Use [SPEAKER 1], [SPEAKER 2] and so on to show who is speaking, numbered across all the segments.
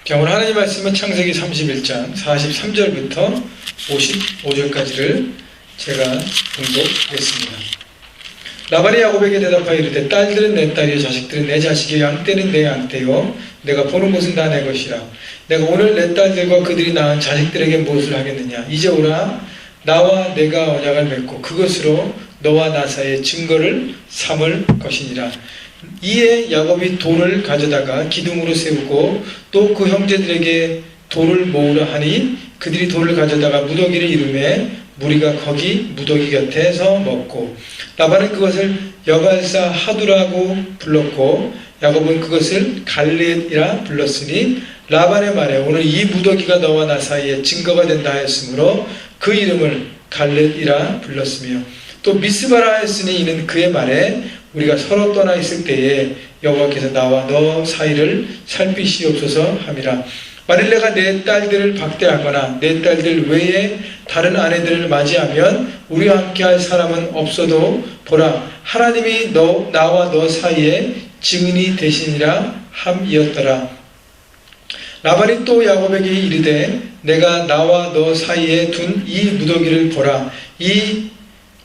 [SPEAKER 1] 자, 오늘 하나님 말씀은 창세기 31장 43절부터 55절까지를 제가 봉독하겠습니다. 라반이 야곱에게 대답하여 이르되 딸들은 내 딸이요 자식들은 내 자식이요 양떼는 내 양떼요 내가 보는 곳은 다 내 것이라. 내가 오늘 내 딸들과 그들이 낳은 자식들에게 무엇을 하겠느냐. 이제 오라 나와 내가 언약을 맺고 그것으로 너와 나 사이에 증거를 삼을 것이니라. 이에 야곱이 돌을 가져다가 기둥으로 세우고 또 그 형제들에게 돌을 모으라 하니 그들이 돌을 가져다가 무더기를 이루매 무리가 거기 무더기 곁에서 먹고 라반은 그것을 여갈사 하두라고 불렀고 야곱은 그것을 갈렛이라 불렀으니 라반의 말에 오늘 이 무더기가 너와 나 사이에 증거가 된다 하였으므로 그 이름을 갈렛이라 불렀으며 또 미스바라 하였으니 이는 그의 말에 우리가 서로 떠나 있을 때에 여호와께서 나와 너 사이를 살피시옵소서 함이라. 만일 내가 내 딸들을 박대하거나 내 딸들 외에 다른 아내들을 맞이하면 우리와 함께할 사람은 없어도 보라 하나님이 나와 너 사이에 증인이 되시니라 함이었더라. 라반이 또 야곱에게 이르되 내가 나와 너 사이에 둔 이 무더기를 보라. 이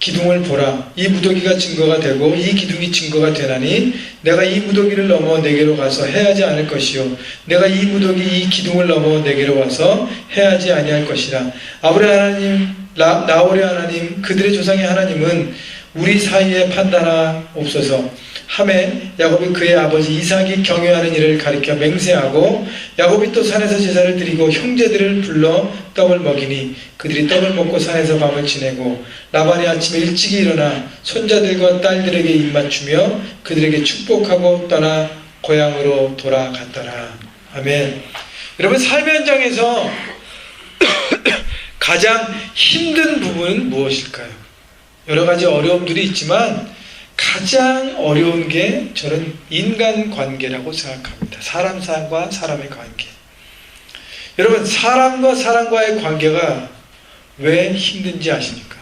[SPEAKER 1] 기둥을 보라. 이 무더기가 증거가 되고 이 기둥이 증거가 되나니 내가 이 무더기를 넘어 내게로 가서 해하지 않을 것이요 내가 이 무더기 이 기둥을 넘어 내게로 와서 해하지 아니할 것이라. 아브라함 하나님 나홀의 하나님 그들의 조상의 하나님은 우리 사이에 판단하옵소서 하매 야곱이 그의 아버지 이삭이 경유하는 일을 가리켜 맹세하고 야곱이 또 산에서 제사를 드리고 형제들을 불러 떡을 먹이니 그들이 떡을 먹고 산에서 밤을 지내고 라반이 아침에 일찍이 일어나 손자들과 딸들에게 입맞추며 그들에게 축복하고 떠나 고향으로 돌아갔더라. 아멘. 여러분 삶의 현장에서 가장 힘든 부분은 무엇일까요? 여러 가지 어려움들이 있지만 가장 어려운 게 저는 인간관계라고 생각합니다. 사람과 사람의 관계. 여러분 사람과 사람과의 관계가 왜 힘든지 아십니까?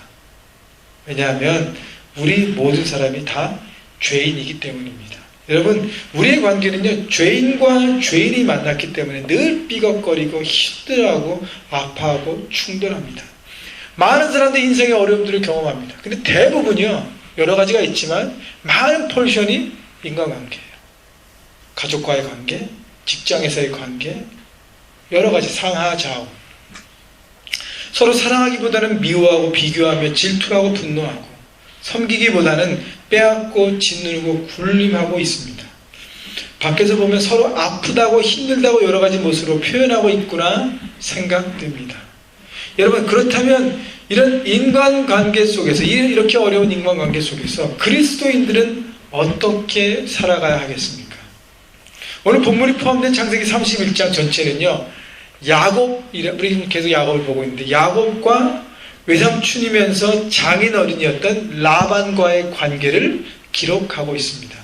[SPEAKER 1] 왜냐하면 우리 모든 사람이 다 죄인이기 때문입니다. 여러분 우리의 관계는요 죄인과 죄인이 만났기 때문에 늘 삐걱거리고 힘들어하고 아파하고 충돌합니다. 많은 사람들이 인생의 어려움들을 경험합니다. 근데 대부분이요 여러 가지가 있지만 많은 포지션이 인간관계예요. 가족과의 관계, 직장에서의 관계, 여러 가지 상하좌우. 서로 사랑하기보다는 미워하고 비교하며 질투하고 분노하고 섬기기보다는 빼앗고 짓누르고 굴림하고 있습니다. 밖에서 보면 서로 아프다고 힘들다고 여러 가지 모습으로 표현하고 있구나 생각됩니다. 여러분 그렇다면 이런 인간관계 속에서 이렇게 어려운 인간관계 속에서 그리스도인들은 어떻게 살아가야 하겠습니까? 오늘 본문이 포함된 창세기 31장 전체는요 우리 계속 야곱을 보고 있는데 야곱과 외삼촌이면서 장인어른이었던 라반과의 관계를 기록하고 있습니다.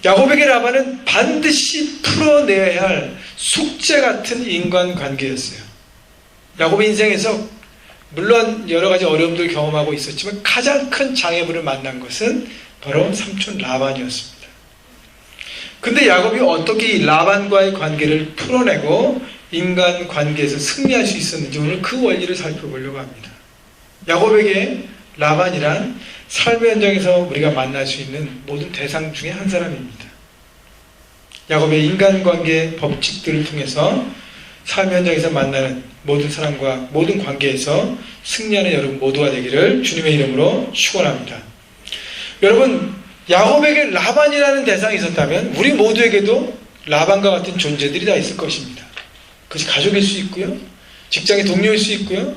[SPEAKER 1] 야곱에게 라반은 반드시 풀어내야 할 숙제 같은 인간관계였어요. 야곱의 인생에서 물론 여러 가지 어려움들을 경험하고 있었지만 가장 큰 장애물을 만난 것은 바로 삼촌 라반이었습니다. 근데 야곱이 어떻게 이 라반과의 관계를 풀어내고 인간관계에서 승리할 수 있었는지 오늘 그 원리를 살펴보려고 합니다. 야곱에게 라반이란 삶의 현장에서 우리가 만날 수 있는 모든 대상 중에 한 사람입니다. 야곱의 인간관계 법칙들을 통해서 삶의 현장에서 만나는 모든 사람과 모든 관계에서 승리하는 여러분 모두가 되기를 주님의 이름으로 축원합니다. 여러분 야곱에게 라반이라는 대상이 있었다면 우리 모두에게도 라반과 같은 존재들이 다 있을 것입니다. 그것이 가족일 수 있고요, 직장의 동료일 수 있고요,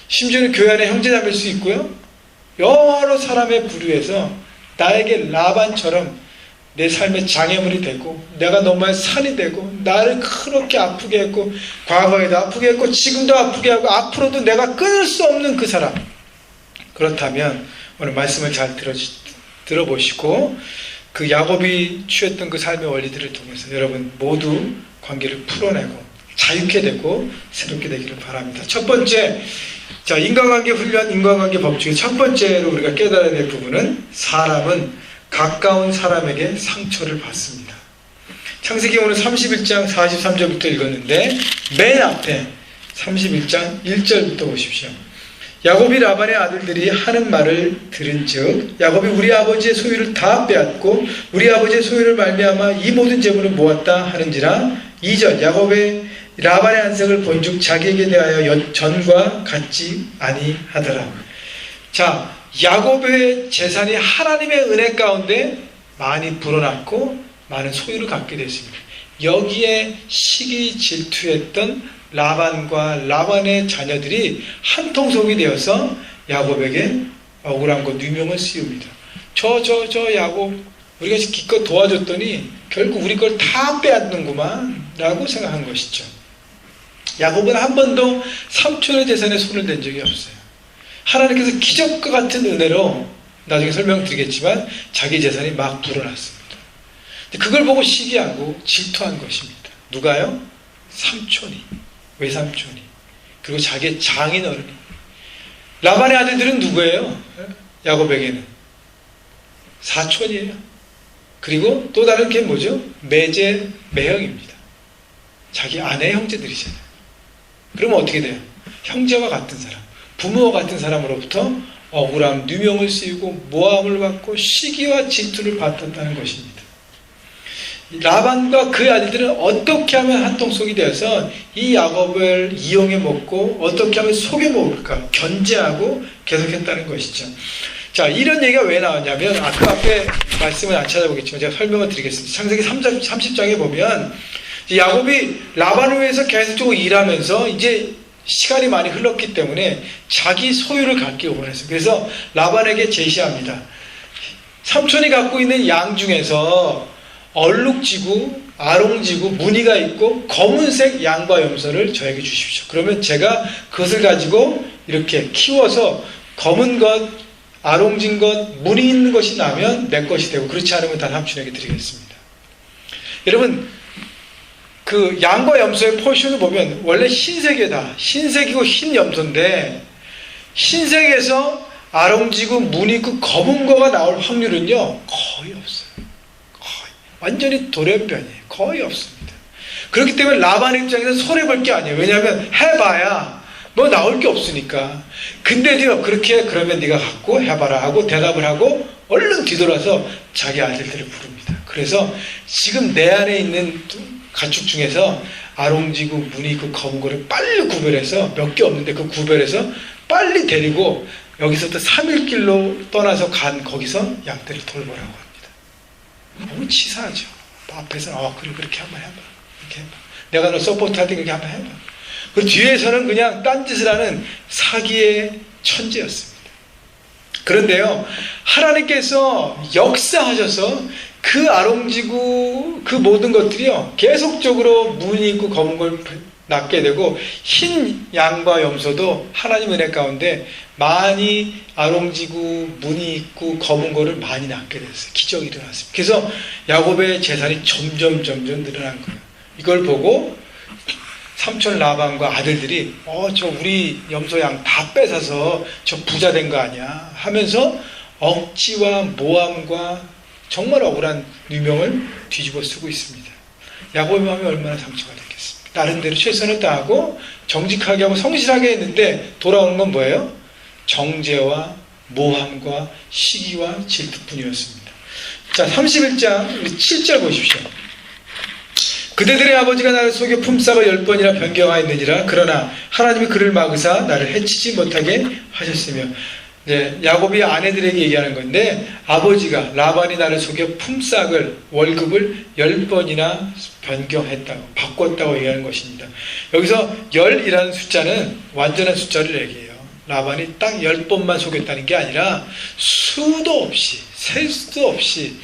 [SPEAKER 1] 심지어는 교회 안에 형제자매일 수 있고요. 여러 사람의 부류에서 나에게 라반처럼 내 삶의 장애물이 되고 내가 너무나 산이 되고 나를 그렇게 아프게 했고 과거에도 아프게 했고 지금도 아프게 하고 앞으로도 내가 끊을 수 없는 그 사람. 그렇다면 오늘 말씀을 잘 들어보시고 그 야곱이 취했던 그 삶의 원리들을 통해서 여러분 모두 관계를 풀어내고 자유케 되고 새롭게 되기를 바랍니다. 첫 번째, 자 인간관계 훈련, 인간관계 법칙의 첫 번째로 우리가 깨달아야 될 부분은 사람은 가까운 사람에게 상처를 받습니다. 창세기 오늘 31장 43절부터 읽었는데 맨 앞에 31장 1절부터 보십시오. 야곱이 라반의 아들들이 하는 말을 들은즉 야곱이 우리 아버지의 소유를 다 빼앗고 우리 아버지의 소유를 말미암아 이 모든 재물을 모았다 하는지라. 2절 야곱의 라반의 안색을 본즉 자기에게 대하여 전과 같지 아니하더라. 자, 야곱의 재산이 하나님의 은혜 가운데 많이 불어났고 많은 소유를 갖게 됐습니다. 여기에 시기 질투했던 라반과 라반의 자녀들이 한통속이 되어서 야곱에게 억울한 것 누명을 씌웁니다. 저 야곱 우리가 기껏 도와줬더니 결국 우리 걸 다 빼앗는구만 라고 생각한 것이죠. 야곱은 한 번도 삼촌의 재산에 손을 댄 적이 없어요. 하나님께서 기적과 같은 은혜로 나중에 설명드리겠지만 자기 재산이 막 불어났습니다. 그걸 보고 시기하고 질투한 것입니다. 누가요? 삼촌이, 외삼촌이, 그리고 자기의 장인 어른이. 라반의 아들들은 누구예요? 야곱에게는 사촌이에요. 그리고 또 다른 게 뭐죠? 매제, 매형입니다. 자기 아내의 형제들이잖아요. 그러면 어떻게 돼요? 형제와 같은 사람, 부모와 같은 사람으로부터 억울함, 누명을 씌우고 모함을 받고 시기와 질투를 받았다는 것입니다. 라반과 그의 아들들은 어떻게 하면 한통속이 되어서 이 야곱을 이용해 먹고 어떻게 하면 속여 먹을까 견제하고 계속했다는 것이죠. 자, 이런 얘기가 왜 나왔냐면 그 앞에 말씀은 안 찾아보겠지만 제가 설명을 드리겠습니다. 창세기 30장에 보면 야곱이 라반을 위해서 계속적으로 일하면서 이제 시간이 많이 흘렀기 때문에 자기 소유를 갖기를 원했어요. 그래서 라반에게 제시합니다. 삼촌이 갖고 있는 양 중에서 얼룩지고 아롱지고 무늬가 있고 검은색 양과 염소를 저에게 주십시오. 그러면 제가 그것을 가지고 이렇게 키워서 검은 것, 아롱진 것, 무늬 있는 것이 나면 내 것이 되고 그렇지 않으면 다 삼촌에게 드리겠습니다. 여러분, 그 양과 염소의 포션을 보면 원래 흰색이다. 흰색이고 흰 염소인데 흰색에서 아롱지고 무늬 있고 검은 거가 나올 확률은요 거의 없어요. 거의. 완전히 돌연변이에요. 거의 없습니다. 그렇기 때문에 라반 입장에서 손해볼 게 아니에요. 왜냐하면 해봐야 뭐 나올 게 없으니까. 근데 그렇게 그러면 네가 갖고 해봐라 하고 대답을 하고 얼른 뒤돌아서 자기 아들들을 부릅니다. 그래서 지금 내 안에 있는 가축 중에서 아롱지고 무늬 있고 검은 거를 빨리 구별해서 몇 개 없는데 그 구별해서 빨리 데리고 여기서부터 3일 길로 떠나서 간 거기서 양떼를 돌보라고 합니다. 너무 치사하죠. 앞에서는 그래 그렇게 한번 해봐. 이렇게 해봐. 내가 너 서포트 할 때 그렇게 한번 해봐. 그 뒤에서는 그냥 딴짓을 하는 사기의 천재였습니다. 그런데요, 하나님께서 역사하셔서 그 아롱지구 그 모든 것들이요 계속적으로 무늬 있고 검은 걸 낳게 되고 흰 양과 염소도 하나님 은혜 가운데 많이 아롱지구 무늬 있고 검은 거를 많이 낳게 됐어요. 기적이 일어났습니다. 그래서 야곱의 재산이 점점 늘어난 거예요. 이걸 보고 삼촌 라반과 아들들이 저 우리 염소 양 다 뺏어서 저 부자 된 거 아니야 하면서 억지와 모함과 정말 억울한 누명을 뒤집어 쓰고 있습니다. 야곱의 마음이 얼마나 상처가 됐겠습니까? 나름대로 최선을 다하고 정직하게 하고 성실하게 했는데 돌아오는 건 뭐예요? 정죄와 모함과 시기와 질투뿐이었습니다. 자, 31장 7절 보십시오. 그대들의 아버지가 나를 속여 품삯을 10번이나 변경하였느니라. 그러나 하나님이 그를 막으사 나를 해치지 못하게 하셨으며. 네, 야곱이 아내들에게 얘기하는 건데 아버지가 라반이 나를 속여 품삯을 월급을 10번이나 변경했다고 바꿨다고 얘기하는 것입니다. 여기서 10이라는 숫자는 완전한 숫자를 얘기해요. 라반이 딱 10번만 속였다는 게 아니라 수도 없이 셀 수도 없이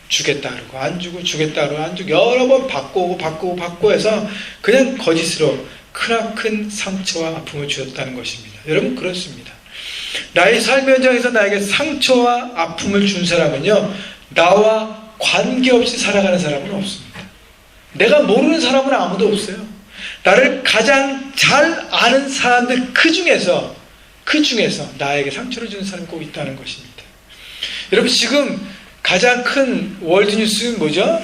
[SPEAKER 1] 주겠다 그러고 안 주고 주겠다 그러고 안 주고 여러 번 바꾸고 해서 그냥 거짓으로 크나큰 상처와 아픔을 주었다는 것입니다. 여러분 그렇습니다. 나의 삶의 현장에서 나에게 상처와 아픔을 준 사람은요 나와 관계없이 살아가는 사람은 없습니다. 내가 모르는 사람은 아무도 없어요. 나를 가장 잘 아는 사람들 그 중에서 나에게 상처를 주는 사람이 꼭 있다는 것입니다. 여러분 지금 가장 큰 월드뉴스는 뭐죠?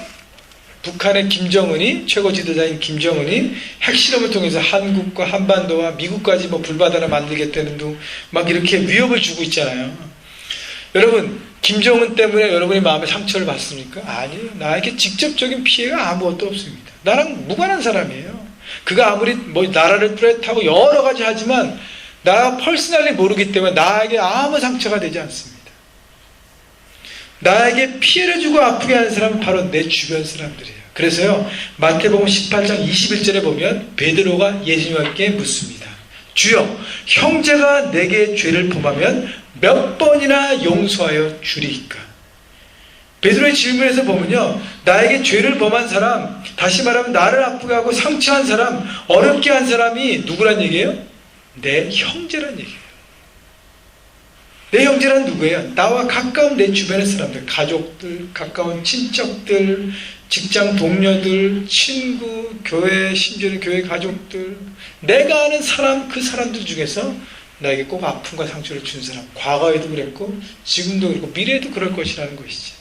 [SPEAKER 1] 북한의 김정은이, 최고 지도자인 김정은이 핵실험을 통해서 한국과 한반도와 미국까지 뭐 불바다를 만들겠다는 둥 막 이렇게 위협을 주고 있잖아요. 여러분, 김정은 때문에 여러분이 마음에 상처를 받습니까? 아니에요. 나에게 직접적인 피해가 아무것도 없습니다. 나랑 무관한 사람이에요. 그가 아무리 뭐 나라를 뚜렷하고 여러 가지 하지만 나 퍼스널리 모르기 때문에 나에게 아무 상처가 되지 않습니다. 나에게 피해를 주고 아프게 하는 사람은 바로 내 주변 사람들이에요. 그래서요, 마태복음 18장 21절에 보면 베드로가 예수님께 묻습니다. 주여, 형제가 내게 죄를 범하면 몇 번이나 용서하여 주리이까? 베드로의 질문에서 보면요, 나에게 죄를 범한 사람, 다시 말하면 나를 아프게 하고 상처한 사람, 어렵게 한 사람이 누구란 얘기예요? 내 형제란 얘기예요. 내 형제란 누구예요? 나와 가까운 내 주변의 사람들, 가족들, 가까운 친척들, 직장 동료들, 친구, 교회, 심지어는 교회 가족들, 내가 아는 사람, 그 사람들 중에서 나에게 꼭 아픔과 상처를 준 사람, 과거에도 그랬고 지금도 그렇고 미래에도 그럴 것이라는 것이지.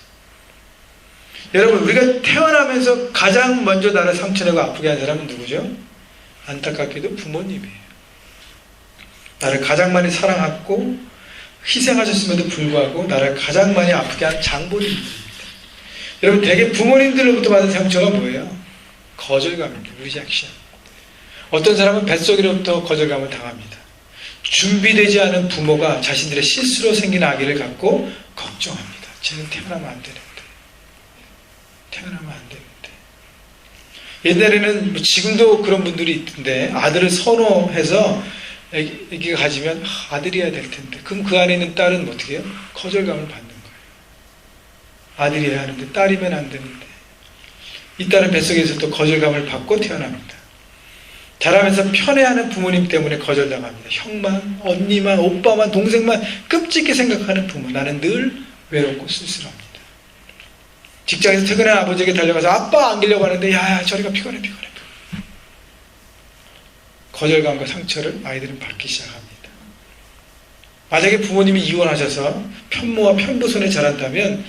[SPEAKER 1] 여러분, 우리가 태어나면서 가장 먼저 나를 상처내고 아프게 한 사람은 누구죠? 안타깝게도 부모님이에요. 나를 가장 많이 사랑하고 희생하셨음에도 불구하고 나를 가장 많이 아프게 한 장보님들입니다. 여러분, 대개 부모님들로부터 받은 상처가 뭐예요? 거절감입니다. 리젝션. 어떤 사람은 뱃속으로부터 거절감을 당합니다. 준비되지 않은 부모가 자신들의 실수로 생긴 아기를 갖고 걱정합니다. 쟤는 태어나면 안 되는데. 태어나면 안 되는데. 옛날에는 지금도 그런 분들이 있던데, 아들을 선호해서 아기가 가지면 아들이어야 될 텐데, 그럼 그 안에 있는 딸은 어떻게 해요? 거절감을 받는 거예요. 아들이어야 하는데 딸이면 안 되는데. 이 딸은 뱃속에서 또 거절감을 받고 태어납니다. 자라면서 편애하는 부모님 때문에 거절당합니다. 형만, 언니만, 오빠만, 동생만 끔찍히 생각하는 부모. 나는 늘 외롭고 쓸쓸합니다. 직장에서 퇴근한 아버지에게 달려가서 아빠 안기려고 하는데, 야, 저리가 피곤해. 거절감과 상처를 아이들은 받기 시작합니다. 만약에 부모님이 이혼하셔서 편모와 편부손에 자란다면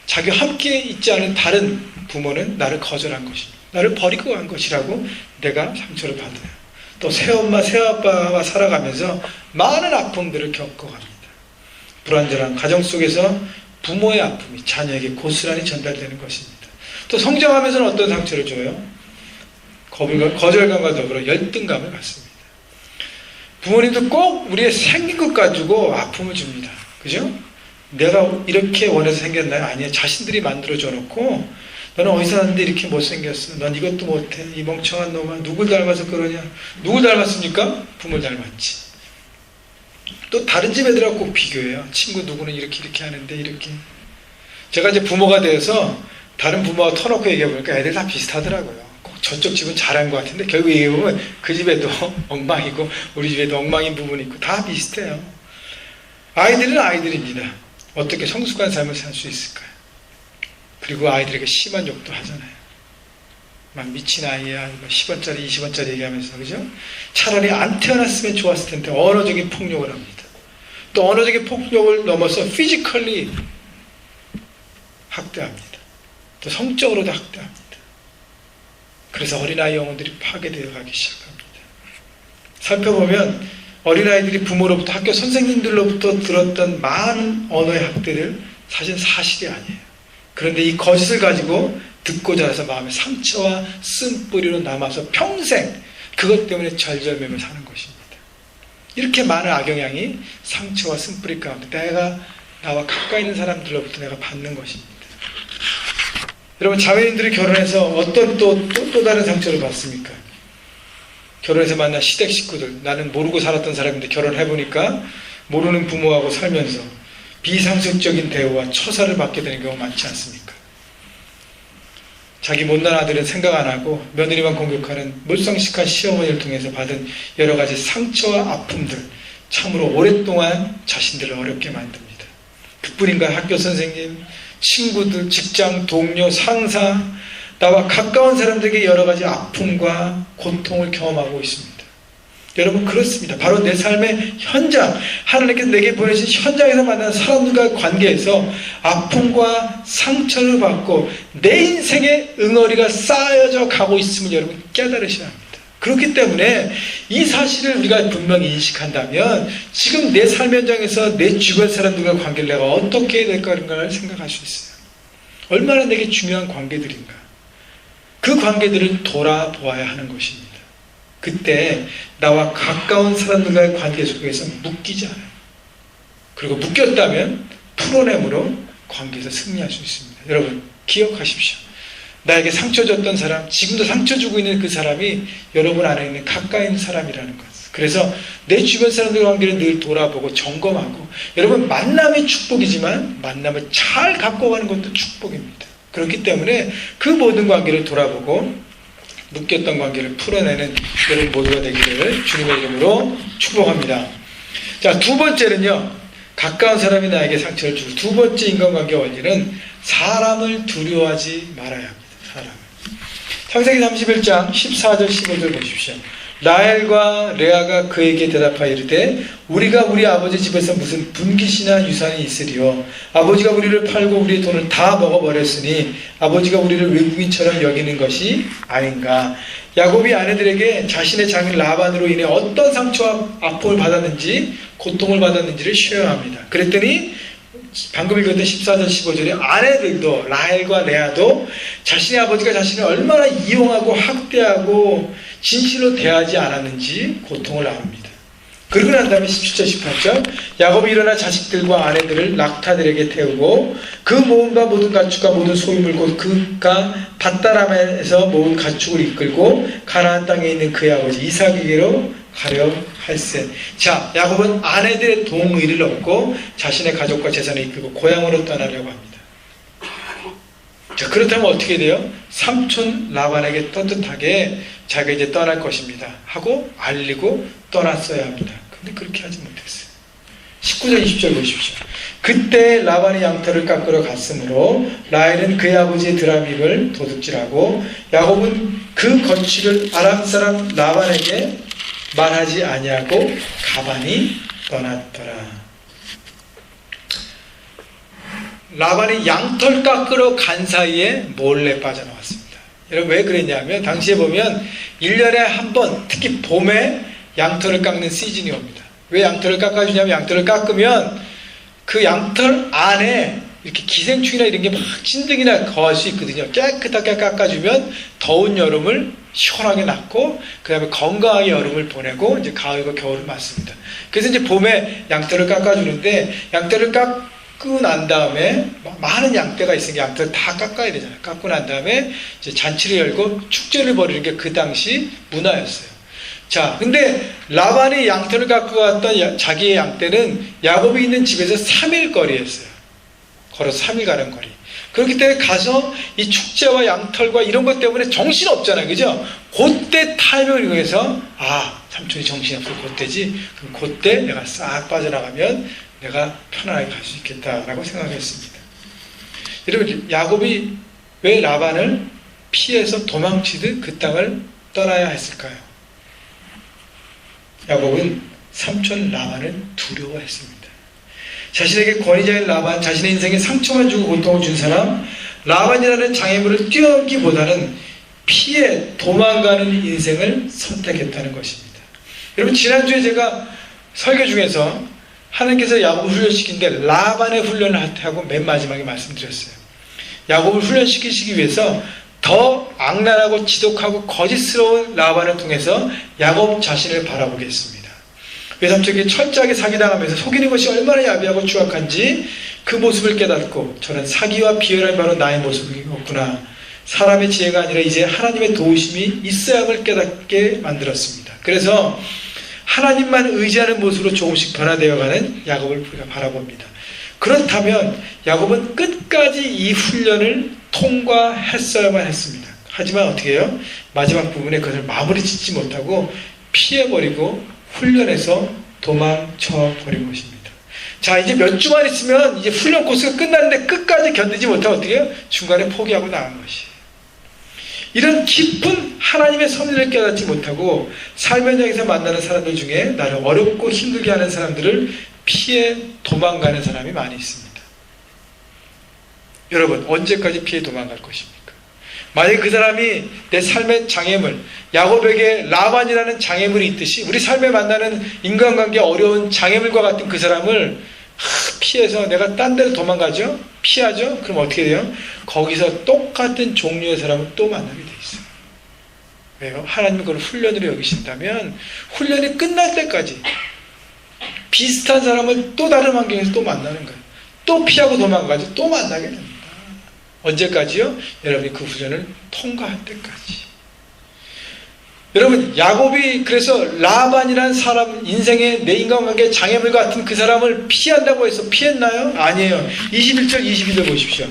[SPEAKER 1] 자기와 함께 있지 않은 다른 부모는 나를 거절한 것입니다. 나를 버리고 간 것이라고 내가 상처를 받아요. 또 새엄마, 새아빠와 살아가면서 많은 아픔들을 겪어갑니다. 불완전한 가정 속에서 부모의 아픔이 자녀에게 고스란히 전달되는 것입니다. 또 성장하면서는 어떤 상처를 줘요? 거절감과 더불어 열등감을 갖습니다. 부모님도 꼭 우리의 생긴 것 가지고 아픔을 줍니다. 그죠? 내가 이렇게 원해서 생겼나요? 아니야. 자신들이 만들어줘 놓고, 너는 어디서 났는데 이렇게 못생겼어. 넌 이것도 못해. 이 멍청한 놈아. 누굴 닮아서 그러냐? 누굴 닮았습니까? 부모를 닮았지. 또 다른 집 애들하고 꼭 비교해요. 친구 누구는 이렇게 하는데 이렇게. 제가 이제 부모가 되어서 다른 부모가 터놓고 얘기해보니까 애들 다 비슷하더라고요. 저쪽 집은 잘한 것 같은데 결국 얘기해보면 그 집에도 엉망이고 우리 집에도 엉망인 부분이 있고 다 비슷해요. 아이들은 아이들입니다. 어떻게 성숙한 삶을 살 수 있을까요? 그리고 아이들에게 심한 욕도 하잖아요. 막 미친 아이야, 10원짜리 20원짜리 얘기하면서, 그죠? 차라리 안 태어났으면 좋았을 텐데 언어적인 폭력을 합니다. 또 언어적인 폭력을 넘어서 피지컬리 학대합니다. 또 성적으로도 학대합니다. 그래서 어린아이 영혼들이 파괴되어 가기 시작합니다. 살펴보면 어린아이들이 부모로부터, 학교 선생님들로부터 들었던 많은 언어의 학대들 사실 사실이 아니에요. 그런데 이 거짓을 가지고 듣고 자라서 마음에 상처와 쓴뿌리로 남아서 평생 그것 때문에 절절매며 사는 것입니다. 이렇게 많은 악영향이 상처와 쓴뿌리 가운데 나와 가까이 있는 사람들로부터 내가 받는 것입니다. 여러분, 자매님들이 결혼해서 어떤 또 다른 상처를 받습니까? 결혼해서 만난 시댁 식구들, 나는 모르고 살았던 사람인데 결혼해보니까 모르는 부모하고 살면서 비상식적인 대우와 처사를 받게 되는 경우가 많지 않습니까? 자기 못난 아들은 생각 안 하고 며느리만 공격하는 몰상식한 시어머니를 통해서 받은 여러 가지 상처와 아픔들, 참으로 오랫동안 자신들을 어렵게 만듭니다. 그뿐인가, 학교 선생님, 친구들, 직장, 동료, 상사, 나와 가까운 사람들에게 여러 가지 아픔과 고통을 경험하고 있습니다. 여러분 그렇습니다. 바로 내 삶의 현장, 하나님께서 내게 보내신 현장에서 만난 사람들과의 관계에서 아픔과 상처를 받고 내 인생의 응어리가 쌓여져 가고 있음을 여러분 깨달으셔야 합니다. 그렇기 때문에 이 사실을 우리가 분명히 인식한다면 지금 내 삶 현장에서 내 주변 사람들과 관계를 내가 어떻게 해야 될까를 생각할 수 있어요. 얼마나 내게 중요한 관계들인가. 그 관계들을 돌아보아야 하는 것입니다. 그때 나와 가까운 사람들과의 관계 속에서 묶이지 않아요. 그리고 묶였다면 풀어냄으로 관계에서 승리할 수 있습니다. 여러분 기억하십시오. 나에게 상처 줬던 사람, 지금도 상처 주고 있는 그 사람이 여러분 안에 있는 가까이 있는 사람이라는 것. 그래서 내 주변 사람들과 관계를 늘 돌아보고 점검하고, 여러분 만남이 축복이지만 만남을 잘 갖고 가는 것도 축복입니다. 그렇기 때문에 그 모든 관계를 돌아보고 묶였던 관계를 풀어내는 여러분 모두가 되기를 주님의 이름으로 축복합니다. 자, 두 번째는요, 가까운 사람이 나에게 상처를 주고, 두 번째 인간관계 원리는 사람을 두려워하지 말아야 합니다. 사람을. 창세기 31장 14절 15절 보십시오. 라헬과 레아가 그에게 대답하여 이르되 우리가 우리 아버지 집에서 무슨 분깃이나 유산이 있으리요. 아버지가 우리를 팔고 우리의 돈을 다 먹어버렸으니 아버지가 우리를 외국인처럼 여기는 것이 아닌가. 야곱이 아내들에게 자신의 장인 라반으로 인해 어떤 상처와 아픔을 받았는지, 고통을 받았는지를 쉐어합니다. 그랬더니 방금 읽었던 14절 15절에 아내들도, 라헬과 레아도 자신의 아버지가 자신을 얼마나 이용하고 학대하고 진실로 대하지 않았는지 고통을 나눕니다. 그러고 난 다음에 17절 18절 야곱이 일어나 자식들과 아내들을 낙타들에게 태우고 그 모은 바 모든 가축과 모든 소유물 곧 그가 밧다람에서 모은 가축을 이끌고 가나안 땅에 있는 그의 아버지 이삭에게로 가려 할세. 자, 야곱은 아내들의 동의를 얻고 자신의 가족과 재산을 이끌고 고향으로 떠나려고 합니다. 자, 그렇다면 어떻게 돼요? 삼촌 라반에게 떳떳하게 자기가 이제 떠날 것입니다 하고 알리고 떠났어야 합니다. 근데 그렇게 하지 못했어요. 19절 20절 보십시오. 그때 라반이 양털을 깎으러 갔으므로 라헬은 그의 아버지의 드라믹을 도둑질하고 야곱은 그 거취를 아람 사람 라반에게 말하지 아니하고 가만히 떠났더라. 라반이 양털 깎으러 간 사이에 몰래 빠져나왔습니다. 여러분 왜 그랬냐면 당시에 보면 1년에 한 번, 특히 봄에 양털을 깎는 시즌이 옵니다. 왜 양털을 깎아주냐면 양털을 깎으면 그 양털 안에 이렇게 기생충이나 이런 게 막 진드기나 거할 수 있거든요. 깨끗하게 깎아주면 더운 여름을 시원하게 낫고 그 다음에 건강하게 여름을 보내고 이제 가을과 겨울을 맞습니다. 그래서 이제 봄에 양털을 깎아주는데 양털을 깎고 난 다음에 많은 양떼가 있으니까 양털을 다 깎아야 되잖아요. 깎고 난 다음에 이제 잔치를 열고 축제를 벌이는 게 그 당시 문화였어요. 자, 근데 라반이 양털을 갖고 갔던 자기의 양떼는 야곱이 있는 집에서 3일 거리였어요. 걸어서 3일 가는 거리. 그렇기 때문에 가서 이 축제와 양털과 이런 것 때문에 정신 없잖아요. 그죠? 그때 타이밍을 이용해서 삼촌이 정신이 없어. 그때지. 그럼 그때 내가 싹 빠져나가면 내가 편안하게 갈 수 있겠다라고 생각했습니다. 여러분, 야곱이 왜 라반을 피해서 도망치듯 그 땅을 떠나야 했을까요? 야곱은 삼촌 라반을 두려워했습니다. 자신에게 권위자인 라반, 자신의 인생에 상처만 주고 고통을 준 사람 라반이라는 장애물을 뛰어넘기보다는 피해 도망가는 인생을 선택했다는 것입니다. 여러분, 지난주에 제가 설교 중에서 하나님께서 야곱을 훈련시키는데 라반의 훈련을 하고 맨 마지막에 말씀드렸어요. 야곱을 훈련시키시기 위해서 더 악랄하고 지독하고 거짓스러운 라반을 통해서 야곱 자신을 바라보게 했습니다. 외삼촌에게 철저하게 사기당하면서 속이는 것이 얼마나 야비하고 추악한지 그 모습을 깨닫고 저는 사기와 비열함이 바로 나의 모습이었구나. 사람의 지혜가 아니라 이제 하나님의 도우심이 있어야을 깨닫게 만들었습니다. 그래서 하나님만 의지하는 모습으로 조금씩 변화되어가는 야곱을 우리가 바라봅니다. 그렇다면 야곱은 끝까지 이 훈련을 통과했어야만 했습니다. 하지만 어떻게 해요? 마지막 부분에 그것을 마무리 짓지 못하고 피해버리고 훈련에서 도망쳐버린 것입니다. 자, 이제 몇 주만 있으면 이제 훈련 코스가 끝났는데 끝까지 견디지 못하고 어떻게 해요? 중간에 포기하고 나간 것이에요. 이런 깊은 하나님의 섭리를 깨닫지 못하고 삶의 현장에서 만나는 사람들 중에 나를 어렵고 힘들게 하는 사람들을 피해 도망가는 사람이 많이 있습니다. 여러분, 언제까지 피해 도망갈 것입니까? 만약에 그 사람이 내 삶의 장애물, 야곱에게 라반이라는 장애물이 있듯이 우리 삶에 만나는 인간관계 어려운 장애물과 같은 그 사람을 피해서 내가 딴 데로 도망가죠? 피하죠? 그럼 어떻게 돼요? 거기서 똑같은 종류의 사람을 또 만나게 돼 있어요. 왜요? 하나님이 그걸 훈련으로 여기신다면 훈련이 끝날 때까지 비슷한 사람을 또 다른 환경에서 또 만나는 거예요. 또 피하고 도망가죠? 또 만나게 됩니다. 언제까지요? 여러분이 그 훈련을 통과할 때까지. 여러분, 야곱이 그래서 라반이라는 사람, 인생의 내 인간관계 장애물 같은 그 사람을 피한다고 해서 피했나요? 아니에요. 21절 22절 보십시오.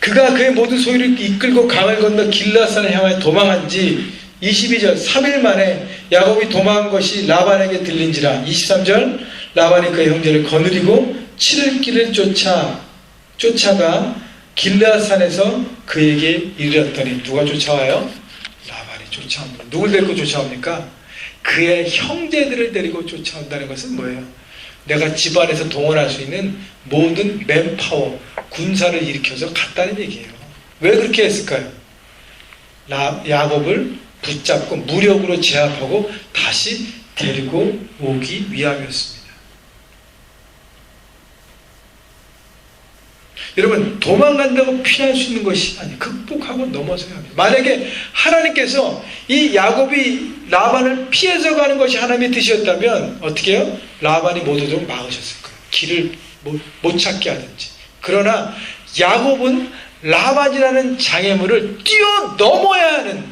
[SPEAKER 1] 그가 그의 모든 소유를 이끌고 강을 건너 길라산을 향하여 도망한 지 22절 3일 만에 야곱이 도망한 것이 라반에게 들린지라. 23절 라반이 그의 형제를 거느리고 7일 길을 쫓아가 길라산에서 그에게 이르렀더니. 누가 쫓아와요? 라반이 쫓아옵니다. 누굴 데리고 쫓아옵니까? 그의 형제들을 데리고 쫓아온다는 것은 뭐예요? 내가 집안에서 동원할 수 있는 모든 맨파워, 군사를 일으켜서 갔다는 얘기예요. 왜 그렇게 했을까요? 야곱을 붙잡고 무력으로 제압하고 다시 데리고 오기 위함이었습니다. 여러분, 도망간다고 피할 수 있는 것이 아니, 극복하고 넘어서야 합니다. 만약에 하나님께서 이 야곱이 라반을 피해서 가는 것이 하나님의 뜻이었다면 어떻게 해요? 라반이 못 오도록 막으셨을 거예요. 길을 못 찾게 하든지. 그러나 야곱은 라반이라는 장애물을 뛰어넘어야 하는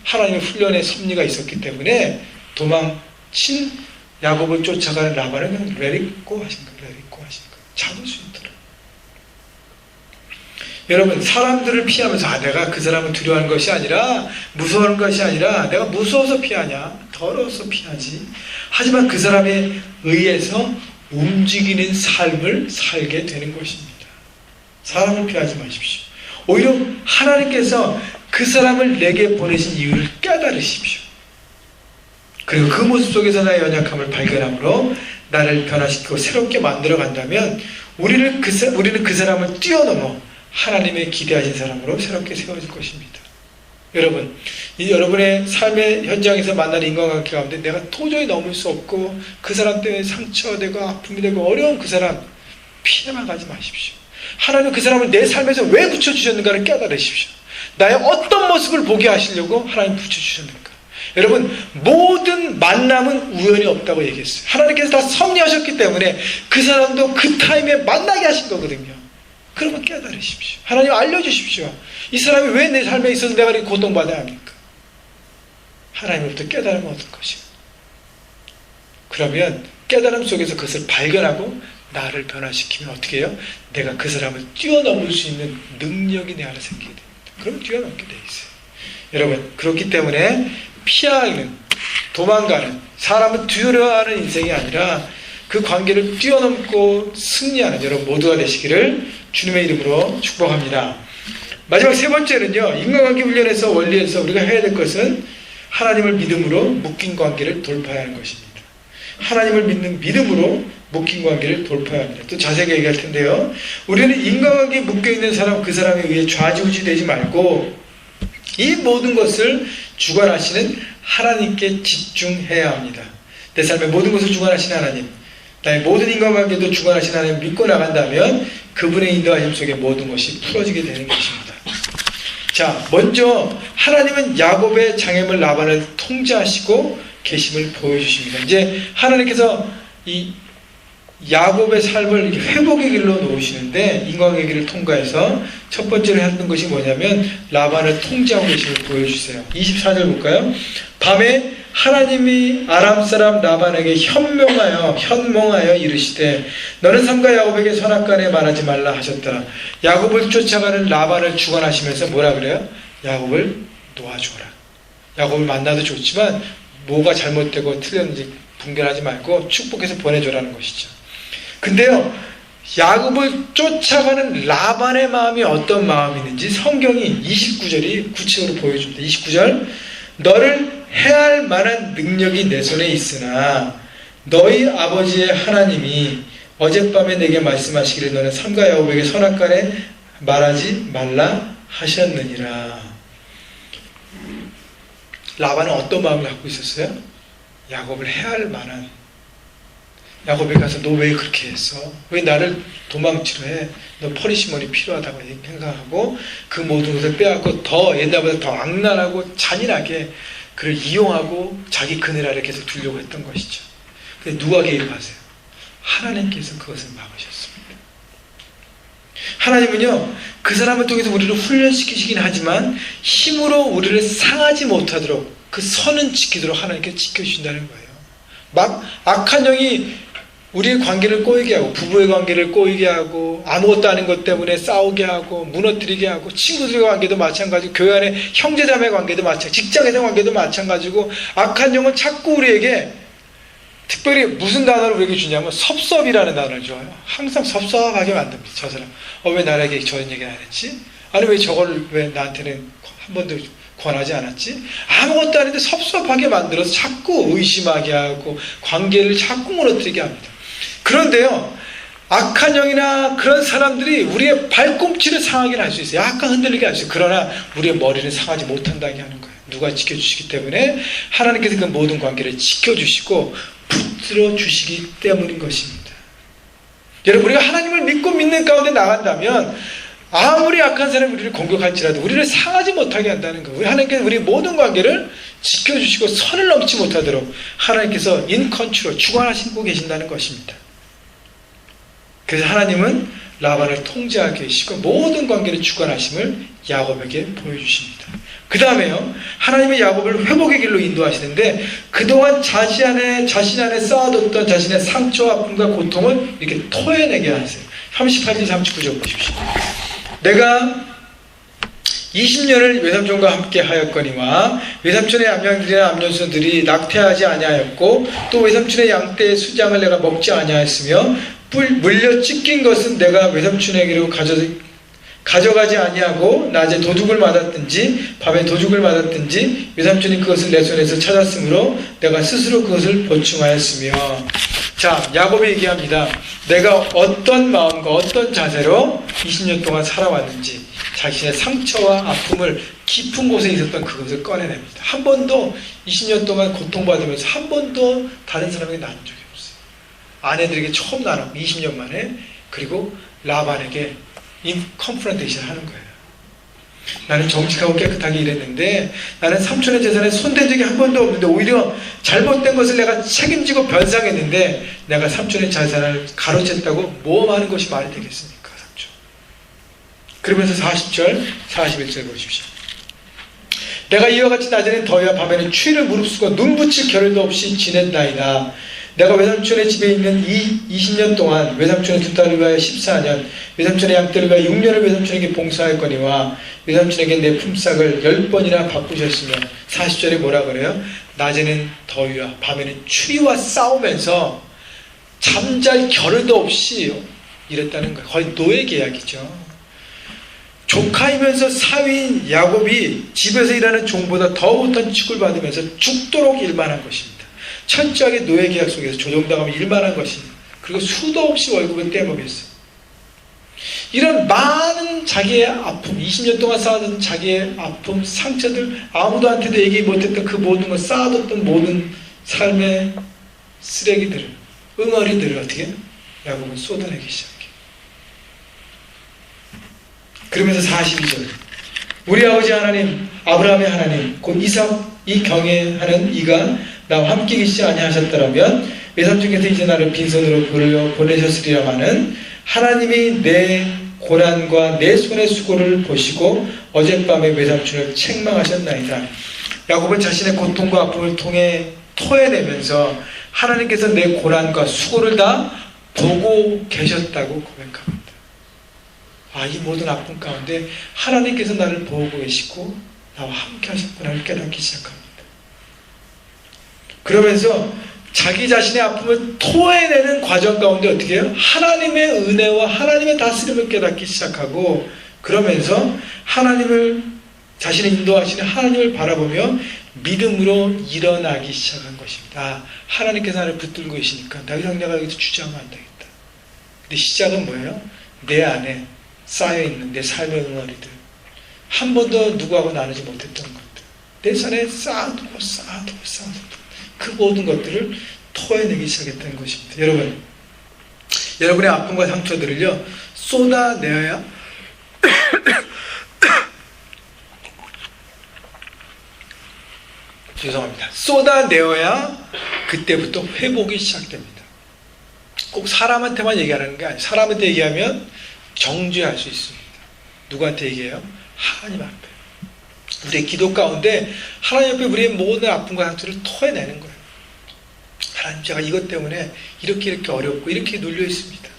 [SPEAKER 1] 하나님의 훈련의 섭리가 있었기 때문에 도망친 야곱을 쫓아가는 라반은 그냥 레리꼬 하신 거예요. 레리꼬 하신 거예요. 잡을 수 있도록. 여러분, 사람들을 피하면서 내가 그 사람을 두려워하는 것이 아니라, 무서워하는 것이 아니라 내가 무서워서 피하냐, 더러워서 피하지. 하지만 그 사람에 의해서 움직이는 삶을 살게 되는 것입니다. 사람을 피하지 마십시오. 오히려 하나님께서 그 사람을 내게 보내신 이유를 깨달으십시오. 그리고 그 모습 속에서 나의 연약함을 발견함으로 나를 변화시키고 새롭게 만들어 간다면 우리는 그 사람을 뛰어넘어 하나님의 기대하신 사람으로 새롭게 세워질 것입니다. 여러분, 여러분의 삶의 현장에서 만나는 인간관계 가운데 내가 도저히 넘을 수 없고 그 사람 때문에 상처되고 아픔이 되고 어려운 그 사람 피해만 가지 마십시오. 하나님은 그 사람을 내 삶에서 왜 붙여주셨는가를 깨달으십시오. 나의 어떤 모습을 보게 하시려고 하나님 붙여주셨는가. 여러분, 모든 만남은 우연이 없다고 얘기했어요. 하나님께서 다 섭리하셨기 때문에 그 사람도 그 타임에 만나게 하신 거거든요. 그러면 깨달으십시오. 하나님 알려주십시오. 이 사람이 왜 내 삶에 있어서 내가 이렇게 고통받아야 합니까? 하나님으로부터 깨달으면 어떨 것이요? 그러면 깨달음 속에서 그것을 발견하고 나를 변화시키면 어떻게 해요? 내가 그 사람을 뛰어넘을 수 있는 능력이 내 안에 생기게 됩니다. 그럼 뛰어넘게 돼 있어요. 여러분, 그렇기 때문에 피하는, 도망가는, 사람을 두려워하는 인생이 아니라 그 관계를 뛰어넘고 승리하는 여러분 모두가 되시기를 주님의 이름으로 축복합니다. 마지막 세 번째는요, 인간관계 훈련에서 원리에서 우리가 해야 될 것은 하나님을 믿음으로 묶인 관계를 돌파해야 하는 것입니다. 하나님을 믿는 믿음으로 묶인 관계를 돌파해야 합니다. 또 자세하게 얘기할 텐데요, 우리는 인간관계에 묶여있는 사람, 그 사람에 의해 좌지우지 되지 말고 이 모든 것을 주관하시는 하나님께 집중해야 합니다. 내 삶의 모든 것을 주관하시는 하나님, 나의 모든 인간관계도 주관하시는 하나님 믿고 나간다면 그분의 인도하심 속에 모든 것이 풀어지게 되는 것입니다. 자, 먼저 하나님은 야곱의 장애물 라반을 통제하시고 계심을 보여주십니다. 이제 하나님께서 이 야곱의 삶을 회복의 길로 놓으시는데 인간관계 길을 통과해서 첫 번째로 했던 것이 뭐냐면 라반을 통제하고 계심을 보여주세요. 24절 볼까요? 밤에 하나님이 아람 사람 라반에게 현몽하여 이르시되 너는 삼가 야곱에게 선악간에 말하지 말라 하셨다. 야곱을 쫓아가는 라반을 주관하시면서 뭐라 그래요? 야곱을 놓아주어라. 야곱을 만나도 좋지만 뭐가 잘못되고 틀렸는지 분별하지 말고 축복해서 보내줘라는 것이죠. 근데요, 야곱을 쫓아가는 라반의 마음이 어떤 마음이는지 성경이 29절이 구체적으로 보여줍니다. 29절, 너를 해할 만한 능력이 내 손에 있으나 너희 아버지의 하나님이 어젯밤에 내게 말씀하시기를 너는 삼가 야곱에게 선악간에 말하지 말라 하셨느니라. 라반은 어떤 마음을 갖고 있었어요? 야곱을 해할 만한, 야곱에 가서 너 왜 그렇게 했어? 왜 나를 도망치려 해? 너 퍼니시먼이 필요하다고 생각하고 그 모든 것을 빼앗고 더 옛날보다 더 악랄하고 잔인하게 그를 이용하고 자기 그늘 아래 계속 두려고 했던 것이죠. 근데 누가 개입하세요? 하나님께서 그것을 막으셨습니다. 하나님은요, 그 사람을 통해서 우리를 훈련시키시긴 하지만 힘으로 우리를 상하지 못하도록 그 선은 지키도록 하나님께서 지켜주신다는 거예요. 막 악한 영이 우리의 관계를 꼬이게 하고, 부부의 관계를 꼬이게 하고, 아무것도 아닌 것 때문에 싸우게 하고, 무너뜨리게 하고, 친구들의 관계도 마찬가지고, 교회 안에 형제자매 관계도 마찬가지고, 직장에서 관계도 마찬가지고, 악한 영은 자꾸 우리에게 특별히 무슨 단어를 우리에게 주냐면 섭섭이라는 단어를 줘요. 항상 섭섭하게 만듭니다. 저 사람 왜 나에게 저런 얘기를 안 했지? 아니 왜 저걸 왜 나한테는 한 번도 권하지 않았지? 아무것도 아닌데 섭섭하게 만들어서 자꾸 의심하게 하고 관계를 자꾸 무너뜨리게 합니다. 그런데요, 악한 영이나 그런 사람들이 우리의 발꿈치를 상하게 할 수 있어요. 약간 흔들리게 할 수 있어요. 그러나 우리의 머리는 상하지 못한다게 하는 거예요. 누가 지켜주시기 때문에 하나님께서 그 모든 관계를 지켜주시고 붙들어 주시기 때문인 것입니다. 여러분, 우리가 하나님을 믿고 믿는 가운데 나간다면 아무리 악한 사람이 우리를 공격할지라도 우리를 상하지 못하게 한다는 거예요. 하나님께서 우리 모든 관계를 지켜주시고 선을 넘지 못하도록 하나님께서 인컨트롤, 주관하시고 계신다는 것입니다. 그래서 하나님은 라반을 통제하게 계시고 모든 관계를 주관하심을 야곱에게 보여주십니다. 그 다음에요, 하나님의 야곱을 회복의 길로 인도하시는데 그동안 자신 안에 쌓아뒀던 자신의 상처와 아픔과 고통을 이렇게 토해내게 하세요. 38절 39절 보십시오. 내가 20년을 외삼촌과 함께 하였거니와 외삼촌의 암양들이나 암염소들이 낙태하지 아니하였고 또 외삼촌의 양떼의 수장을 내가 먹지 아니하였으며 물려 찢긴 것은 내가 외삼촌에게로 가져가지 아니하고 낮에 도둑을 맞았든지 밤에 도둑을 맞았든지 외삼촌이 그것을 내 손에서 찾았으므로 내가 스스로 그것을 보충하였으며. 자, 야곱이 얘기합니다. 내가 어떤 마음과 어떤 자세로 20년 동안 살아왔는지 자신의 상처와 아픔을 깊은 곳에 있었던 그것을 꺼내냅니다. 한 번도 20년 동안 고통받으면서 한 번도 다른 사람에게 나눈 적이 없어요. 아내들에게 처음 나눴고 20년 만에, 그리고 라반에게 컨프런테이션 하는 거예요. 나는 정직하고 깨끗하게 일했는데 나는 삼촌의 재산에 손댄 적이 한 번도 없는데 오히려 잘못된 것을 내가 책임지고 변상했는데 내가 삼촌의 재산을 가로챘다고 모험하는 것이 말이 되겠습니까? 삼촌. 그러면서 40절 41절 보십시오. 내가 이와 같이 낮에는 더위와 밤에는 추위를 무릅쓰고 눈 붙일 겨를도 없이 지냈나이다. 내가 외삼촌의 집에 있는 20년 동안 외삼촌의 두 딸을 위하여 14년, 외삼촌의 양떼를 위하여 6년을 외삼촌에게 봉사하였거니와 외삼촌에게 내 품삯을 10번이나 바꾸셨으며. 40절에 뭐라 그래요? 낮에는 더위와 밤에는 추위와 싸우면서 잠잘 겨를도 없이 일했다는 거예요. 거의 노예 계약이죠. 조카이면서 사위인 야곱이 집에서 일하는 종보다 더 못한 취급을 받으면서 죽도록 일만 한 것입니다. 철저하게 노예 계약 속에서 조종당하면 일만 한 것입니다. 그리고 수도 없이 월급을 떼먹였어요. 이런 많은 자기의 아픔, 20년 동안 쌓아둔 자기의 아픔, 상처들, 아무도한테도 얘기 못했던 그 모든 걸 쌓아뒀던 모든 삶의 쓰레기들을, 응어리들을 어떻게 야곱은 쏟아내기 시작해요. 그러면서 42절, 우리 아버지 하나님, 아브라함의 하나님, 곧 이삭이 경외하는 이가 나와 함께 계시지 아니하셨더라면 외삼촌께서 이제 나를 빈손으로 보내셨으리라마는 하나님이 내 고난과 내 손의 수고를 보시고 어젯밤에 외삼촌을 책망하셨나이다. 야곱은 자신의 고통과 아픔을 통해 토해내면서 하나님께서 내 고난과 수고를 다 보고 계셨다고 고백합니다. 이 모든 아픔 가운데 하나님께서 나를 보고 계시고 나와 함께 하셨구나를 깨닫기 시작합니다. 그러면서 자기 자신의 아픔을 토해내는 과정 가운데 어떻게 해요? 하나님의 은혜와 하나님의 다스림을 깨닫기 시작하고, 그러면서 하나님을, 자신의 인도하시는 하나님을 바라보며 믿음으로 일어나기 시작한 것입니다. 아, 하나님께서 나를 붙들고 계시니까 더 이상 내가 여기서 주저하면 안 되겠다. 근데 시작은 뭐예요? 내 안에 쌓여있는 내 삶의 응어리들, 한 번도 누구하고 나누지 못했던 것들, 내 손에 쌓아두고 그 모든 것들을 토해내기 시작했다는 것입니다. 여러분, 여러분의 아픔과 상처들을요 쏟아내어야 죄송합니다. 쏟아내어야 그때부터 회복이 시작됩니다. 꼭 사람한테만 얘기하는 게 아니에요. 사람한테 얘기하면 정죄할 수 있습니다. 누구한테 얘기해요? 하나님 앞에. 우리의 기도 가운데 하나님 앞에 우리의 모든 아픔과 상처를 토해내는 거예요. 하나님, 제가 이것 때문에 이렇게 어렵고 이렇게 눌려 있습니다.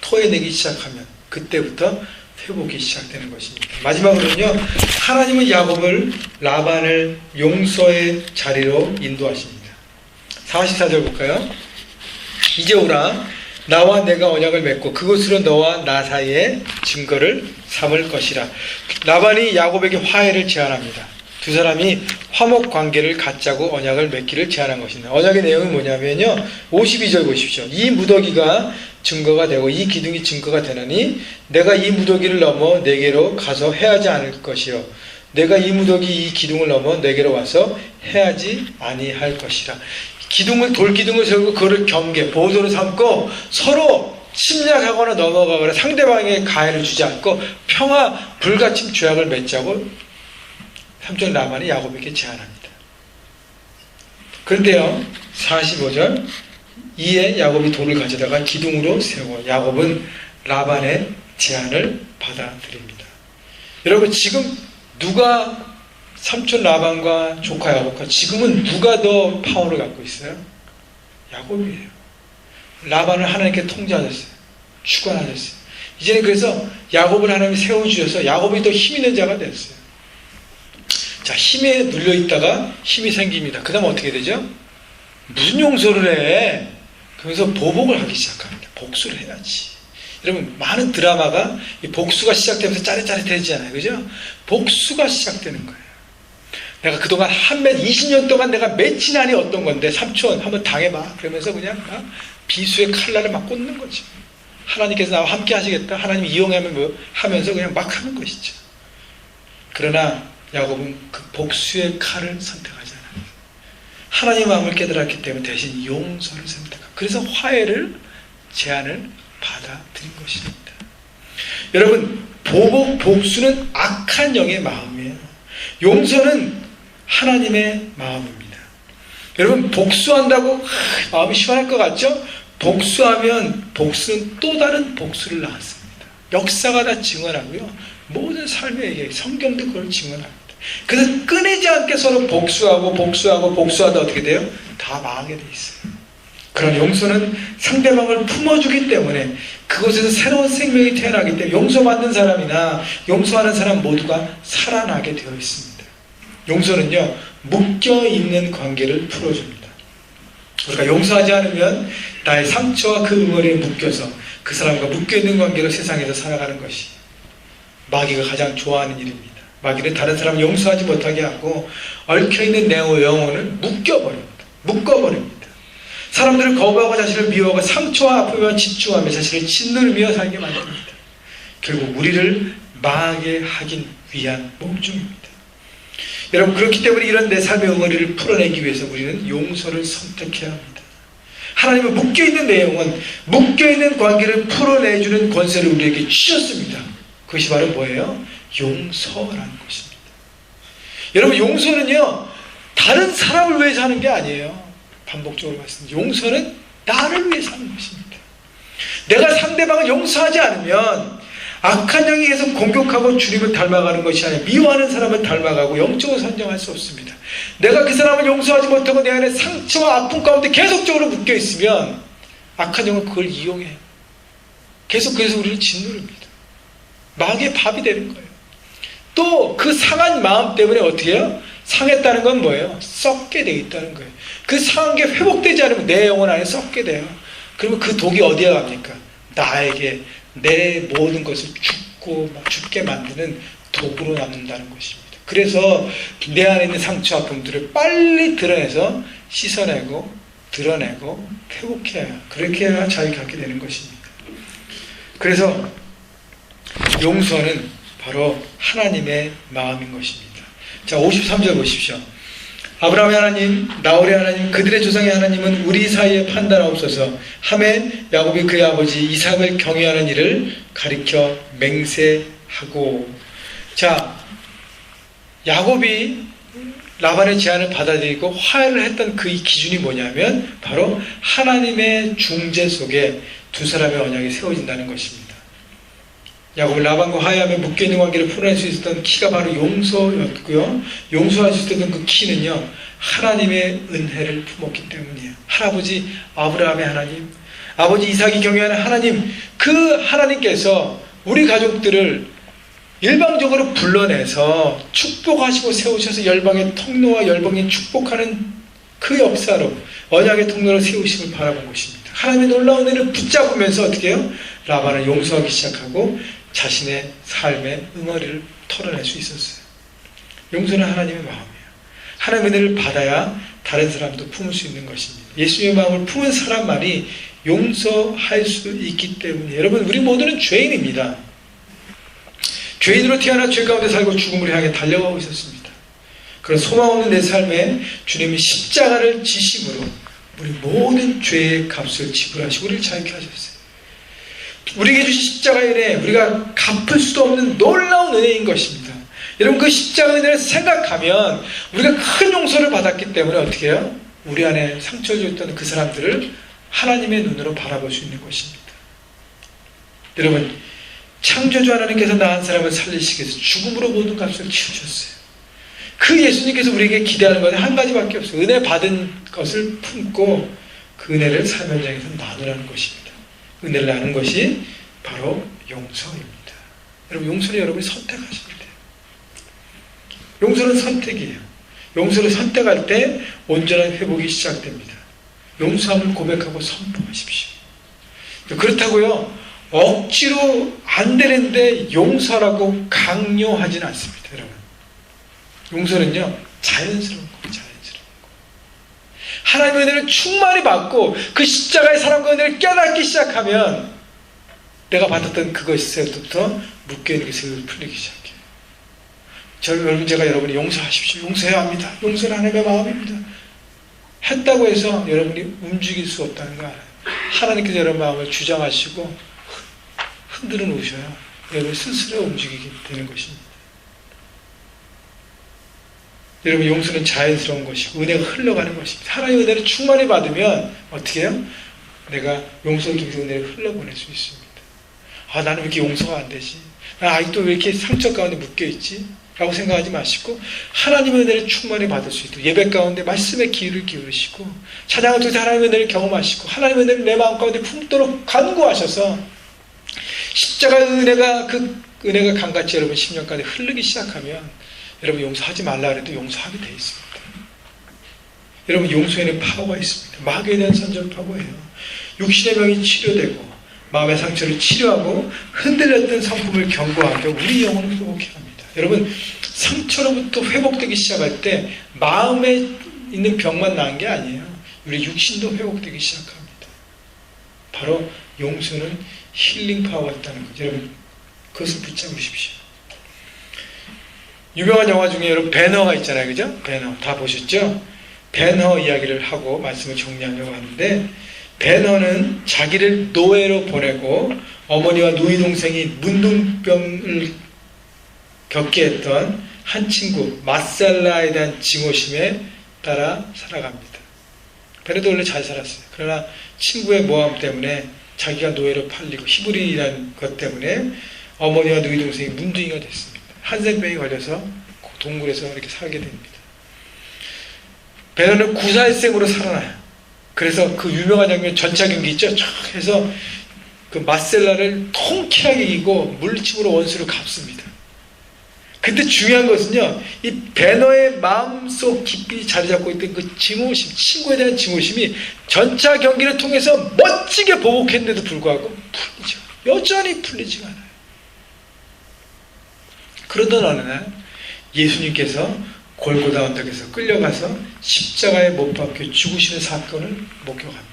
[SPEAKER 1] 토해내기 시작하면 그때부터 회복이 시작되는 것입니다. 마지막으로는요, 하나님은 야곱을, 라반을 용서의 자리로 인도하십니다. 44절 볼까요? 이제 오라, 나와 내가 언약을 맺고 그것으로 너와 나 사이에 증거를 삼을 것이라. 라반이 야곱에게 화해를 제안합니다. 두 사람이 화목 관계를 갖자고 언약을 맺기를 제안한 것입니다. 언약의 내용이 뭐냐면요, 52절 보십시오. 이 무더기가 증거가 되고 이 기둥이 증거가 되나니 내가 이 무더기를 넘어 내게로 가서 해하지 않을 것이요, 내가 이 무더기 이 기둥을 넘어 내게로 와서 해하지 아니할 것이라. 돌기둥을 세우고 그를 경계, 보도로 삼고 서로 침략하거나 넘어가거나 상대방에게 가해를 주지 않고 평화, 불가침 조약을 맺자고 삼촌 라반이 야곱에게 제안합니다. 그런데요, 45절, 이에 야곱이 돌을 가져다가 기둥으로 세우고 야곱은 라반의 제안을 받아들입니다. 여러분, 지금 누가 삼촌 라반과 조카 야곱과 지금은 누가 더 파워를 갖고 있어요? 야곱이에요. 라반을 하나님께 통제하셨어요. 주관하셨어요. 이제는 그래서 야곱을 하나님이 세워주셔서 야곱이 더 힘 있는 자가 됐어요. 자, 힘에 눌려있다가 힘이 생깁니다. 그 다음 어떻게 되죠? 무슨 용서를 해? 그러면서 보복을 하기 시작합니다. 복수를 해야지. 여러분, 많은 드라마가 이 복수가 시작되면서 짜릿짜릿해지잖아요. 그죠? 복수가 시작되는 거예요. 내가 그동안 20년 동안 내가 맺힌 한이 어떤 건데, 삼촌 한번 당해봐. 그러면서 그냥 비수의 칼날을 막 꽂는 거지. 하나님께서 나와 함께 하시겠다, 하나님 이용하면 뭐 하면서 그냥 막 하는 것이죠. 그러나 야곱은 그 복수의 칼을 선택하지 않아요. 하나님의 마음을 깨달았기 때문에 대신 용서를 선택하고, 그래서 화해를, 제안을 받아들인 것입니다. 여러분, 보복, 복수는 악한 영의 마음이에요. 용서는 하나님의 마음입니다. 여러분, 복수한다고 마음이 시원할 것 같죠? 복수하면 복수는 또 다른 복수를 낳았습니다. 역사가 다 증언하고요, 모든 삶의 얘기, 성경도 그걸 증언합니다. 그래서 끊이지 않게 서로 복수하다 어떻게 돼요? 다 망하게 돼 있어요. 그런 용서는 상대방을 품어주기 때문에, 그곳에서 새로운 생명이 태어나기 때문에 용서받는 사람이나 용서하는 사람 모두가 살아나게 되어 있습니다. 용서는요, 묶여있는 관계를 풀어줍니다. 우리가 용서하지 않으면 나의 상처와 그 응어리에 묶여서 그 사람과 묶여있는 관계로 세상에서 살아가는 것이 마귀가 가장 좋아하는 일입니다. 마귀는 다른 사람을 용서하지 못하게 하고 얽혀있는 내 영혼을 묶어버립니다. 사람들을 거부하고 자신을 미워하고 상처와 아픔에만 집중하며 자신을 짓누르며 살게 만듭니다. 결국 우리를 망하게 하기 위한 몸종입니다. 여러분, 그렇기 때문에 이런 내 삶의 응어리를 풀어내기 위해서 우리는 용서를 선택해야 합니다. 하나님은 묶여있는 내용은, 묶여있는 관계를 풀어내주는 권세를 우리에게 주셨습니다. 그것이 바로 뭐예요? 용서라는 것입니다. 여러분, 용서는요, 다른 사람을 위해서 하는 게 아니에요. 반복적으로 말씀드립니다. 용서는 나를 위해서 하는 것입니다. 내가 상대방을 용서하지 않으면 악한 영이 계속 공격하고 주님을 닮아가는 것이 아니라 미워하는 사람을 닮아가고 영적으로 선정할 수 없습니다. 내가 그 사람을 용서하지 못하고 내 안에 상처와 아픔 가운데 계속적으로 묶여 있으면 악한 영은 그걸 이용해요. 계속 그래서 우리를 짓누릅니다. 마귀의 밥이 되는 거예요. 또 그 상한 마음 때문에 어떻게 해요? 상했다는 건 뭐예요? 썩게 되어 있다는 거예요. 그 상한 게 회복되지 않으면 내 영혼 안에 썩게 돼요. 그러면 그 독이 어디에 갑니까? 나에게 내 모든 것을 죽게 만드는 독으로 남는다는 것입니다. 그래서 내 안에 있는 상처 아픔들을 빨리 드러내서 씻어내고 드러내고 회복해야 해요. 그렇게 해야 자유를 갖게 되는 것입니다. 그래서 용서는 바로 하나님의 마음인 것입니다. 자, 53절 보십시오. 아브라함의 하나님, 나홀의 하나님, 그들의 조상의 하나님은 우리 사이에 판단하옵소서 하매 야곱이 그의 아버지 이삭을 경외하는 일을 가리켜 맹세하고. 자, 야곱이 라반의 제안을 받아들이고 화해를 했던 그 기준이 뭐냐면 바로 하나님의 중재 속에 두 사람의 언약이 세워진다는 것입니다. 야곱이 라반과 화해하며 묶여있는 관계를 풀어낼 수 있었던 키가 바로 용서였고요. 용서할 수 있었던 그 키는요, 하나님의 은혜를 품었기 때문이에요. 할아버지 아브라함의 하나님, 아버지 이삭이 경외하는 하나님, 그 하나님께서 우리 가족들을 일방적으로 불러내서 축복하시고 세우셔서 열방의 통로와 열방의 축복하는 그 역사로 언약의 통로를 세우심을 바라본 것입니다. 하나님의 놀라운 은혜를 붙잡으면서 어떻게 해요? 라반을 용서하기 시작하고 자신의 삶의 응어리를 털어낼 수 있었어요. 용서는 하나님의 마음이에요. 하나님의 은혜를 받아야 다른 사람도 품을 수 있는 것입니다. 예수님의 마음을 품은 사람만이 용서할 수 있기 때문에 여러분, 우리 모두는 죄인입니다. 죄인으로 태어나 죄 가운데 살고 죽음을 향해 달려가고 있었습니다. 그런 소망 없는 내 삶에 주님이 십자가를 지심으로 우리 모든 죄의 값을 지불하시고 우리를 자유케 하셨어요. 우리에게 주신 십자가의 은혜, 우리가 갚을 수도 없는 놀라운 은혜인 것입니다. 여러분, 그 십자가의 은혜를 생각하면 우리가 큰 용서를 받았기 때문에 어떻게 해요? 우리 안에 상처를 줬던 그 사람들을 하나님의 눈으로 바라볼 수 있는 것입니다. 여러분, 창조주 하나님께서 나 한 사람을 살리시기 위해서 죽음으로 모든 값을 치르셨어요. 그 예수님께서 우리에게 기대하는 것은 한 가지밖에 없어요. 은혜 받은 것을 품고 그 은혜를 삶 현장에서 나누라는 것입니다. 은혜를 나누는 것이 바로 용서입니다. 여러분, 용서는 여러분이 선택하셔야 돼요. 용서는 선택이에요. 용서를 선택할 때 온전한 회복이 시작됩니다. 용서함을 고백하고 선포하십시오. 그렇다고요, 억지로 안 되는데 용서라고 강요하지는 않습니다. 여러분, 용서는요, 자연스러운 거예요. 자연스러운 거. 하나님의 은혜를 충만히 받고 그 십자가의 사랑과 은혜를 깨닫기 시작하면 내가 받았던 그것에서부터 묶여있는 것을 풀리기 시작해요. 여러분, 제가 여러분이 용서하십시오, 용서해야 합니다, 용서는 하나님의 마음입니다 했다고 해서 여러분이 움직일 수 없다는 거 알아요. 하나님께서 여러분 마음을 주장하시고 흔들어 놓으셔야 여러분 스스로 움직이게 되는 것입니다. 여러분, 용서는 자연스러운 것이고 은혜가 흘러가는 것입니다. 하나님의 은혜를 충만히 받으면 어떻게 해요? 내가 용서하기 위해서 은혜를 흘러보낼 수 있습니다. 아, 나는 왜 이렇게 용서가 안 되지? 나 아직도 왜 이렇게 상처 가운데 묶여있지? 라고 생각하지 마시고 하나님의 은혜를 충만히 받을 수 있도록 예배 가운데 말씀에 귀를 기울이시고 찬양을 통해서 하나님의 은혜를 경험하시고 하나님의 은혜를 내 마음 가운데 품도록 간구하셔서 십자가의 은혜가, 그 은혜가 강같이 여러분 심령 가운데 흐르기 시작하면 여러분, 용서하지 말라 그래도 용서하게 되어 있습니다. 여러분, 용서에는 파워가 있습니다. 마귀에 대한 선전파고예요. 육신의 병이 치료되고 마음의 상처를 치료하고 흔들렸던 성품을 견고하게 우리 영혼을 회복해 합니다. 여러분, 상처로부터 회복되기 시작할 때 마음에 있는 병만 나은 게 아니에요. 우리 육신도 회복되기 시작합니다. 바로 용서는 힐링 파워가 있다는 거죠. 여러분, 그것을 붙잡으십시오. 유명한 영화 중에 여러분 배너가 있잖아요. 그죠? 배너 다 보셨죠? 배너 이야기를 하고 말씀을 정리하려고 하는데, 배너는 자기를 노예로 보내고 어머니와 누이 동생이 문둥병을 겪게 했던 한 친구 마셀라에 대한 증오심에 따라 살아갑니다. 베네도 원래 잘 살았어요. 그러나 친구의 모함 때문에 자기가 노예로 팔리고 히브리라는 것 때문에 어머니와 누이 동생이 문둥이가 됐습니다. 한센병이 걸려서 동굴에서 이렇게 살게 됩니다. 베네는 구사일생으로 살아나요. 그래서 그 유명한 장면 전차 경기 있죠? 쫙 해서 그 마셀라를 통쾌하게 이기고 물리침으로 원수를 갚습니다. 근데 중요한 것은요, 이 배너의 마음속 깊이 자리 잡고 있던 그 증오심, 친구에 대한 증오심이 전차 경기를 통해서 멋지게 보복했는데도 불구하고 풀리지 않아요. 여전히 풀리지가 않아요. 그러던 어느 날 예수님께서 골고다 언덕에서 끌려가서 십자가에 못 박혀 죽으시는 사건을 목격합니다.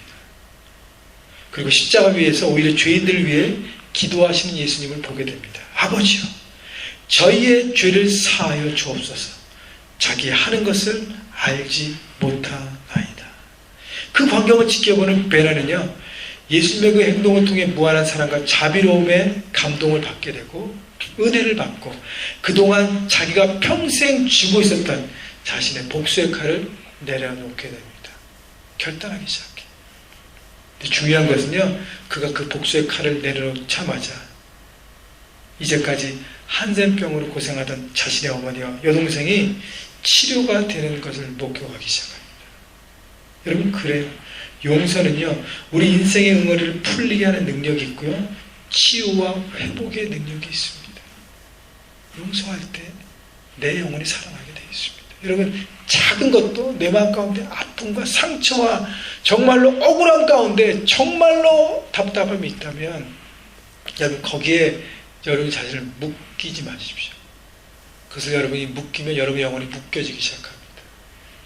[SPEAKER 1] 그리고 십자가 위에서 오히려 죄인들을 위해 기도하시는 예수님을 보게 됩니다. 아버지요, 저희의 죄를 사하여 주옵소서. 자기 하는 것을 알지 못하나이다. 그 광경을 지켜보는 베나는요, 예수님의 그 행동을 통해 무한한 사랑과 자비로움에 감동을 받게 되고 은혜를 받고 그동안 자기가 평생 쥐고 있었던 자신의 복수의 칼을 내려놓게 됩니다. 결단하기 시작해. 근데 중요한 것은요, 그가 그 복수의 칼을 내려놓자마자 이제까지 한센병으로 고생하던 자신의 어머니와 여동생이 치료가 되는 것을 목격하기 시작합니다. 여러분, 그래요. 용서는요, 우리 인생의 응어리를 풀리게 하는 능력이 있고요, 치유와 회복의 능력이 있습니다. 용서할 때 내 영혼이 살아나게 되어 있습니다. 여러분, 작은 것도 내 마음 가운데 아픔과 상처와 정말로 억울함 가운데 정말로 답답함이 있다면 여러분, 거기에 여러분 자신을 묶이지 마십시오. 그것을 여러분이 묶이면 여러분의 영혼이 묶여지기 시작합니다.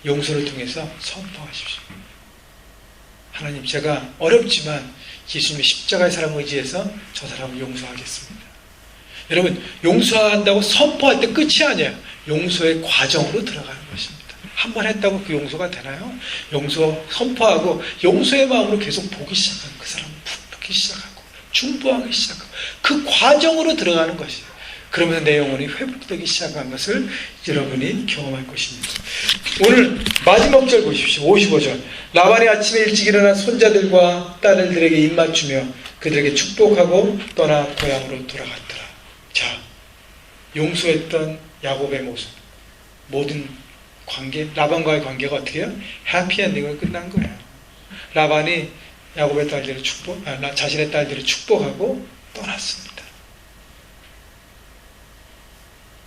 [SPEAKER 1] 용서를 통해서 선포하십시오. 하나님, 제가 어렵지만 예수님의 십자가의 사랑을 의지해서 저 사람을 용서하겠습니다. 여러분, 용서한다고 선포할 때 끝이 아니에요. 용서의 과정으로 들어가는 것입니다. 한 번 했다고 그 용서가 되나요? 용서 선포하고 용서의 마음으로 계속 보기 시작하는, 그 사람을 보기 시작하고 중보하기 시작하고 그 과정으로 들어가는 것이에요. 그러면서 내 영혼이 회복되기 시작한 것을 여러분이 경험할 것입니다. 오늘 마지막 절 보십시오. 55절. 라반이 아침에 일찍 일어나 손자들과 딸들에게 입맞추며 그들에게 축복하고 떠나 고향으로 돌아갔더라. 자, 용서했던 야곱의 모습, 모든 관계, 라반과의 관계가 어떻게 해요? 해피엔딩으로 끝난 거예요. 라반이 야곱의 딸들을 자신의 딸들을 축복하고 떠났습니다.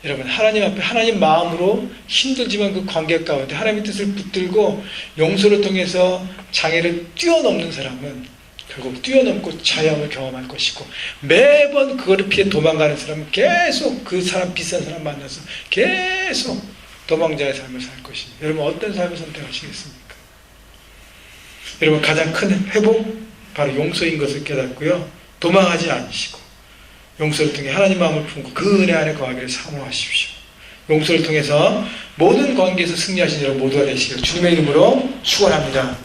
[SPEAKER 1] 여러분, 하나님 앞에 하나님 마음으로 힘들지만 그 관계 가운데 하나님의 뜻을 붙들고 용서를 통해서 장애를 뛰어넘는 사람은 결국 뛰어넘고 자유함을 경험할 것이고, 매번 그거를 피해 도망가는 사람은 계속 그 사람, 비싼 사람 만나서 계속 도망자의 삶을 살 것입니다. 여러분, 어떤 삶을 선택하시겠습니까? 여러분, 가장 큰 회복, 바로 용서인 것을 깨닫고요, 도망하지 않으시고 용서를 통해 하나님 마음을 품고 그 은혜 안에 거하기를 사모하십시오. 용서를 통해서 모든 관계에서 승리하신 여러분 모두가 되시기를 주님의 이름으로 축원합니다.